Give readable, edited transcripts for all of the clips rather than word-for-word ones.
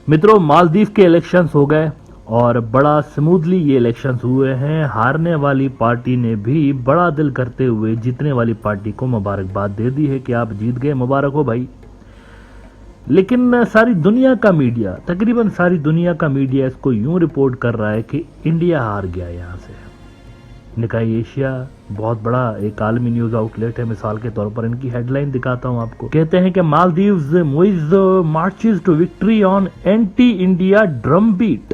मित्रों, मालदीव के इलेक्शंस हो गए और बड़ा स्मूथली ये इलेक्शंस हुए हैं। हारने वाली पार्टी ने भी बड़ा दिल करते हुए जीतने वाली पार्टी को मुबारकबाद दे दी है कि आप जीत गए, मुबारक हो भाई। लेकिन सारी दुनिया का मीडिया, तकरीबन सारी दुनिया का मीडिया इसको यूं रिपोर्ट कर रहा है कि इंडिया हार गया यहां से। निकाय एशिया बहुत बड़ा एक आलमी न्यूज आउटलेट है। मिसाल के तौर पर इनकी हेडलाइन दिखाता हूं आपको। कहते हैं कि Maldives moves marches to victory on anti India drum beat.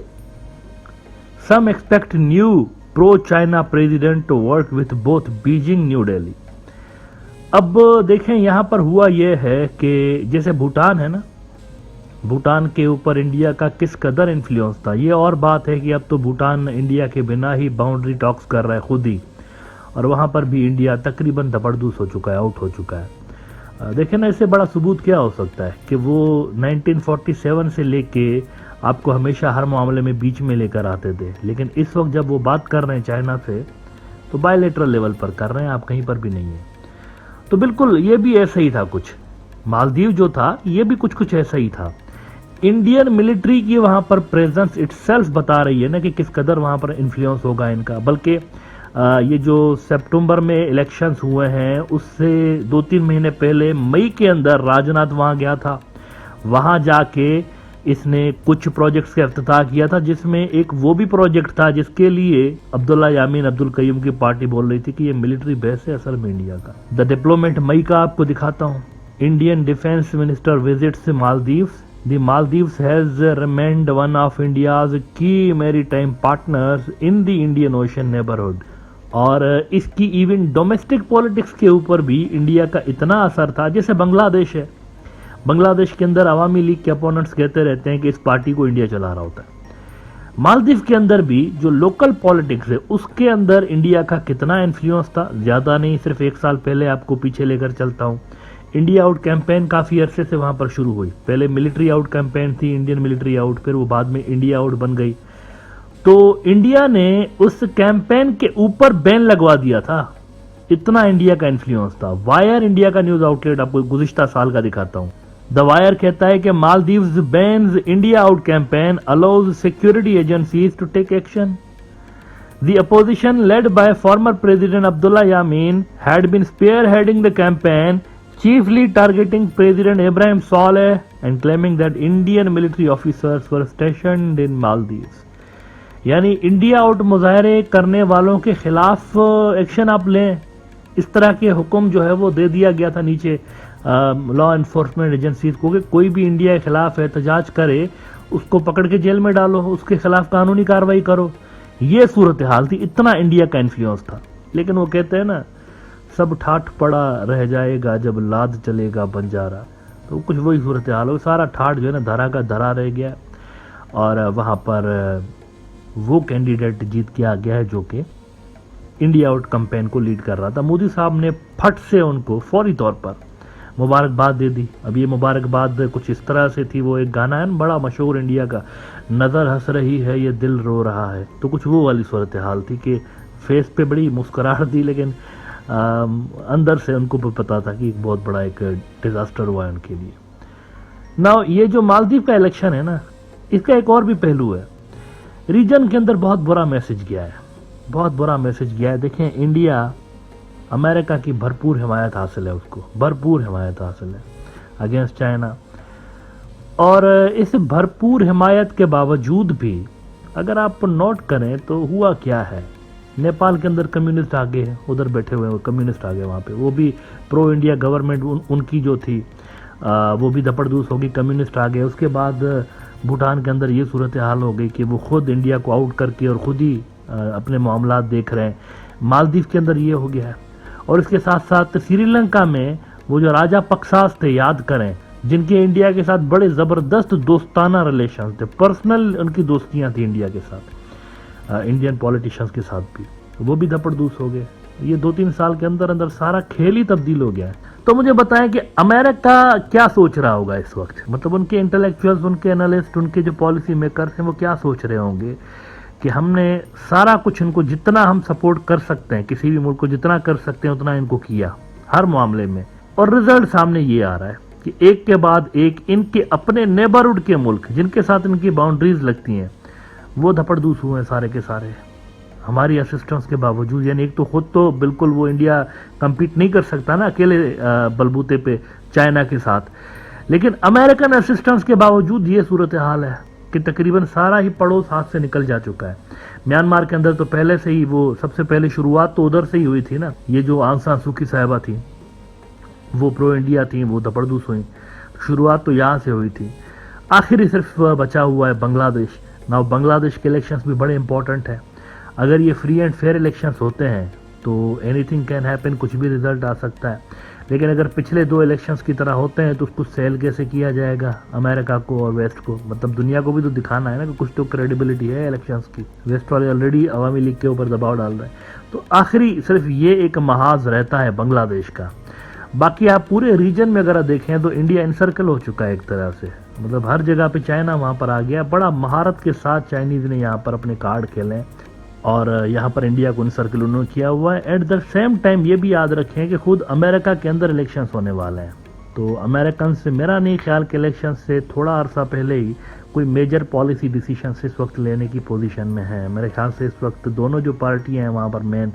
Some expect new pro China president to work with both Beijing New Delhi. अब देखें, यहां पर हुआ यह है कि जैसे भूटान है ना, भूटान के ऊपर इंडिया का किस कदर इन्फ्लुएंस था। ये और बात है कि अब तो भूटान इंडिया के बिना ही बाउंड्री टॉक्स कर रहा है खुद ही, और वहां पर भी इंडिया तकरीबन धबड़दूस हो चुका है, आउट हो चुका है। देखें ना, इससे बड़ा सबूत क्या हो सकता है कि वो 1947 से लेके आपको हमेशा हर मामले में बीच में लेकर आते थे, लेकिन इस वक्त जब वो बात कर रहे हैं चाइना से तो बायलेटरल लेवल पर कर रहे हैं, आप कहीं पर भी नहीं है। तो बिल्कुल ये भी ऐसा ही था कुछ। मालदीव जो था ये भी कुछ ऐसा ही था। इंडियन मिलिट्री की वहां पर प्रेजेंस इटसेल्फ बता रही है ना कि किस कदर वहां पर इन्फ्लुएंस होगा इनका। बल्कि ये जो सितंबर में इलेक्शंस हुए हैं उससे 2-3 महीने पहले मई के अंदर राजनाथ वहां गया था। वहां जाके इसने कुछ प्रोजेक्ट्स का इफ्तिताह किया था, जिसमें एक वो भी प्रोजेक्ट था जिसके लिए अब्दुल्ला यामीन अब्दुल कयूम की पार्टी बोल रही थी कि ये मिलिट्री बेस है असल में इंडिया का। द डिप्लोमेट मई का आपको दिखाता हूं। Indian defence minister visits Maldives. The Maldives has remained one of India's key maritime partners in the Indian Ocean neighborhood. और इसकी इवन डोमेस्टिक पॉलिटिक्स के ऊपर भी इंडिया का इतना असर था। जैसे बांग्लादेश है, बांग्लादेश के अंदर अवामी लीग के अपोनेंट्स कहते रहते हैं कि इस पार्टी को इंडिया चला रहा होता है। मालदीव के अंदर भी जो लोकल पॉलिटिक्स है उसके अंदर इंडिया का कितना इन्फ्लुएंस था, ज्यादा नहीं, सिर्फ 1 साल पहले आपको पीछे लेकर चलता हूं। इंडिया आउट कैंपेन काफी अरसे से वहां पर शुरू हुई। पहले मिलिट्री आउट कैंपेन थी, इंडियन मिलिट्री आउट, फिर वो बाद में इंडिया आउट बन गई। तो इंडिया ने उस कैंपेन के ऊपर बैन लगवा दिया था, इतना इंडिया का इन्फ्लुएंस था। वायर इंडिया का न्यूज आउटलेट आपको गुज़िश्ता साल का दिखाता हूं। द वायर कहता है कि Maldives bans India out campaign allows security agencies to take action. The opposition led by former President Abdullah Yamin had been spearheading the campaign, chiefly targeting President Ibrahim Saleh and claiming that Indian military officers were stationed in Maldives. यानी India out मुजाहरे करने वालों के खिलाफ action आप लें, इस तरह के हुक्म जो है वो दे दिया गया था नीचे लॉ एनफोर्समेंट एजेंसीज को कि कोई भी इंडिया के खिलाफ एहतजाज करे उसको पकड़ के जेल में डालो, उसके खिलाफ कानूनी कार्रवाई करो। ये सूरत हाल थी, इतना इंडिया का इन्फ्लुएंस था। लेकिन वो कहते हैं ना, सब ठाठ पड़ा रह जाएगा जब लाद चलेगा बंजारा। तो कुछ वही सूरत हाल हो, सारा ठाठ जो है ना धरा का धरा रह गया और वहाँ पर वो कैंडिडेट जीत के आ गया है जो कि इंडिया आउट कैंपेन को लीड कर रहा था। मोदी साहब ने फट से उनको फौरी तौर पर मुबारकबाद दे दी। अब ये मुबारकबाद कुछ इस तरह से थी, वो एक गाना है ना बड़ा मशहूर इंडिया का, नज़र हंस रही है ये दिल रो रहा है। तो कुछ वो वाली सूरत हाल थी कि फेस पे बड़ी मुस्कुराहट थी, लेकिन अंदर से उनको भी पता था कि बहुत बड़ा एक डिजास्टर हुआ है उनके लिए। ना ये जो मालदीव का इलेक्शन है ना, इसका एक और भी पहलू है। रीजन के अंदर बहुत बुरा मैसेज गया है, बहुत बुरा मैसेज गया है। देखें, इंडिया अमेरिका की भरपूर हिमायत हासिल है, उसको भरपूर हिमायत हासिल है अगेंस्ट चाइना। और इस भरपूर हिमायत के बावजूद भी अगर आप नोट करें तो हुआ क्या है, नेपाल के अंदर कम्युनिस्ट आ गए हैं, उधर बैठे हुए कम्युनिस्ट आ गए वहाँ पे, वो भी प्रो इंडिया गवर्नमेंट उनकी जो थी वो भी धपड़धूस होगी, कम्युनिस्ट आ गए। उसके बाद भूटान के अंदर ये सूरत हाल हो गई कि वो खुद इंडिया को आउट करके और खुद ही अपने मामलात देख रहे हैं। मालदीव के अंदर ये हो गया है। और इसके साथ साथ श्रीलंका में वो जो राजा पक्सास थे, याद करें, जिनके इंडिया के साथ बड़े ज़बरदस्त दोस्ताना रिलेशन थे, पर्सनल उनकी दोस्तियां थी इंडिया के साथ, इंडियन पॉलिटिशियंस के साथ भी, वो भी धपड़धूस हो गए। ये 2-3 साल के अंदर अंदर सारा खेल ही तब्दील हो गया है। तो मुझे बताएं कि अमेरिका क्या सोच रहा होगा इस वक्त, मतलब उनके इंटेलेक्चुअल्स, उनके एनालिस्ट, उनके जो पॉलिसी मेकर्स हैं वो क्या सोच रहे होंगे कि हमने सारा कुछ इनको जितना हम सपोर्ट कर सकते हैं, किसी भी मुल्क को जितना कर सकते हैं उतना इनको किया हर मामले में, और रिजल्ट सामने ये आ रहा है। कि एक के बाद एक इनके अपने नेबरहुड के मुल्क जिनके साथ इनकी बाउंड्रीज लगती हैं वो धपड़धूस हुए हैं सारे के सारे हमारी असिस्टेंस के बावजूद। यानी एक तो खुद तो बिल्कुल वो इंडिया compete नहीं कर सकता ना अकेले बलबूते पे चाइना के साथ, लेकिन अमेरिकन असिस्टेंस के बावजूद ये सूरत हाल है कि तकरीबन सारा ही पड़ोस हाथ से निकल जा चुका है। म्यांमार के अंदर तो पहले से ही वो सबसे पहले शुरुआत तो उधर से ही हुई थी ना, ये जो आंग सान सू की साहिबा थी वो प्रो इंडिया थी, वो धपड़धूस हुई, शुरुआत तो यहाँ से हुई थी। आखिरी सिर्फ बचा हुआ है बांग्लादेश। ना बांग्लादेश के इलेक्शंस भी बड़े इंपॉर्टेंट है। अगर ये फ्री एंड फेयर इलेक्शंस होते हैं तो एनीथिंग कैन हैपन, कुछ भी रिजल्ट आ सकता है। लेकिन अगर पिछले 2 इलेक्शंस की तरह होते हैं तो उसको सेल कैसे किया जाएगा अमेरिका को और वेस्ट को, मतलब दुनिया को भी तो दिखाना है ना कि कुछ तो क्रेडिबिलिटी है इलेक्शंस की। वेस्ट वाले ऑलरेडी अवामी लीग के ऊपर दबाव डाल रहे हैं। तो आखिरी सिर्फ ये एक महाज रहता है बांग्लादेश का। बाकी आप पूरे रीजन में अगर देखें तो इंडिया इनसर्कल हो चुका है एक तरह से, मतलब हर जगह पे चाइना वहाँ पर आ गया। बड़ा महारत के साथ चाइनीज ने यहाँ पर अपने कार्ड खेले और यहाँ पर इंडिया को इनसर्कल उन्होंने किया हुआ है। एट द सेम टाइम ये भी याद रखें कि खुद अमेरिका के अंदर इलेक्शंस होने वाले हैं, तो अमेरिकन से मेरा नहीं ख्याल कि इलेक्शन से थोड़ा अरसा पहले ही कोई मेजर पॉलिसी डिसीजन इस वक्त लेने की पोजीशन में है। मेरे ख्याल से इस वक्त दोनों जो पार्टियां हैं वहाँ पर मेन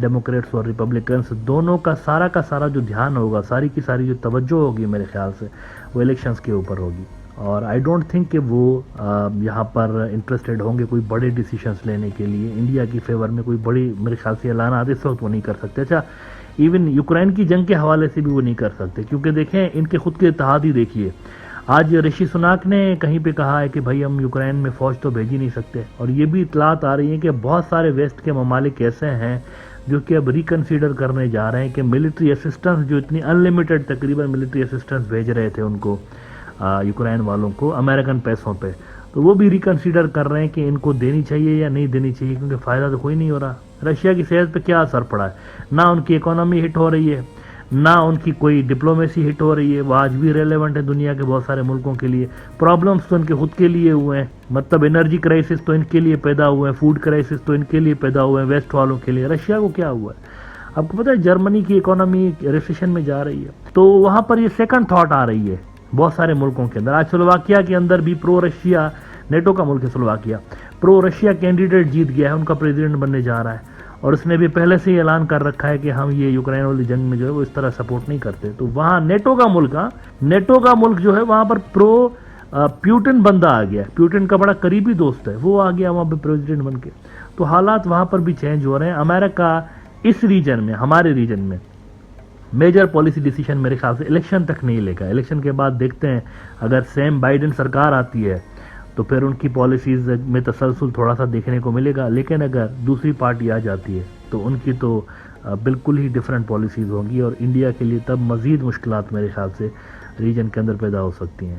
डेमोक्रेट्स और रिपब्लिकन्स, दोनों का सारा जो ध्यान होगा, सारी की सारी जो तवज्जो होगी मेरे ख्याल से वो इलेक्शंस के ऊपर होगी। और आई डोंट थिंक कि वो यहाँ पर इंटरेस्टेड होंगे कोई बड़े डिसीजंस लेने के लिए इंडिया की फेवर में। कोई बड़ी मेरे ख्याल से ऐलान इस वक्त वो नहीं कर सकते। अच्छा, इवन यूक्रेन की जंग के हवाले से भी वो नहीं कर सकते, क्योंकि देखें इनके खुद के इत्तेहाद ही देखिए। आज ऋषि सुनाक ने कहीं पे कहा है कि भाई हम यूक्रेन में फौज तो भेज ही नहीं सकते, और ये भी इतलात आ रही है कि बहुत सारे वेस्ट के ममालिक ऐसे हैं जो कि अब रिकन्सिडर करने जा रहे हैं कि मिलिट्री असिस्टेंस जो इतनी अनलिमिटेड तकरीबन मिलिट्री असिस्टेंस भेज रहे थे उनको यूक्रेन वालों को अमेरिकन पैसों पे, तो वो भी रिकन्सिडर कर रहे हैं कि इनको देनी चाहिए या नहीं देनी चाहिए, क्योंकि फ़ायदा तो कोई नहीं हो रहा। रशिया की सेहत पे क्या असर पड़ा है? ना उनकी इकोनॉमी हिट हो रही है, ना उनकी कोई डिप्लोमेसी हिट हो रही है। वो आज भी रेलेवेंट है दुनिया के बहुत सारे मुल्कों के लिए। प्रॉब्लम्स तो इनके खुद के लिए हुए हैं, मतलब एनर्जी क्राइसिस तो इनके लिए पैदा हुए हैं, फूड क्राइसिस तो इनके लिए पैदा हुए हैं वेस्ट वालों के लिए। रशिया को क्या हुआ है? आपको पता है जर्मनी की इकोनॉमी रिसेशन में जा रही है, तो वहाँ पर ये सेकंड थॉट आ रही है बहुत सारे मुल्कों के अंदर। आज स्लोवाकिया के अंदर भी प्रो रशिया, नेटो का मुल्क है स्लोवाकिया, प्रो रशिया कैंडिडेट जीत गया है, उनका प्रेसिडेंट बनने जा रहा है, और उसने भी पहले से ही ऐलान कर रखा है कि हम ये यूक्रेन वाली जंग में जो है वो इस तरह सपोर्ट नहीं करते। तो वहाँ नेटो का मुल्क जो है वहाँ पर प्रो प्यूटिन बंदा आ गया, प्यूटिन का बड़ा करीबी दोस्त है, वो आ गया वहाँ पर प्रेसिडेंट बन के। तो हालात वहाँ पर भी चेंज हो रहे हैं। अमेरिका इस रीजन में, हमारे रीजन में मेजर पॉलिसी डिसीजन मेरे ख्याल से इलेक्शन तक नहीं लेगा। इलेक्शन के बाद देखते हैं, अगर सैम बाइडेन सरकार आती है तो फिर उनकी पॉलिसीज में तसलसल थोड़ा सा देखने को मिलेगा। लेकिन अगर दूसरी पार्टी आ जाती है तो उनकी तो बिल्कुल ही डिफरेंट पॉलिसीज होंगी, और इंडिया के लिए तब मज़ीद मुश्किलात मेरे ख्याल से रीजन के अंदर पैदा हो सकती हैं।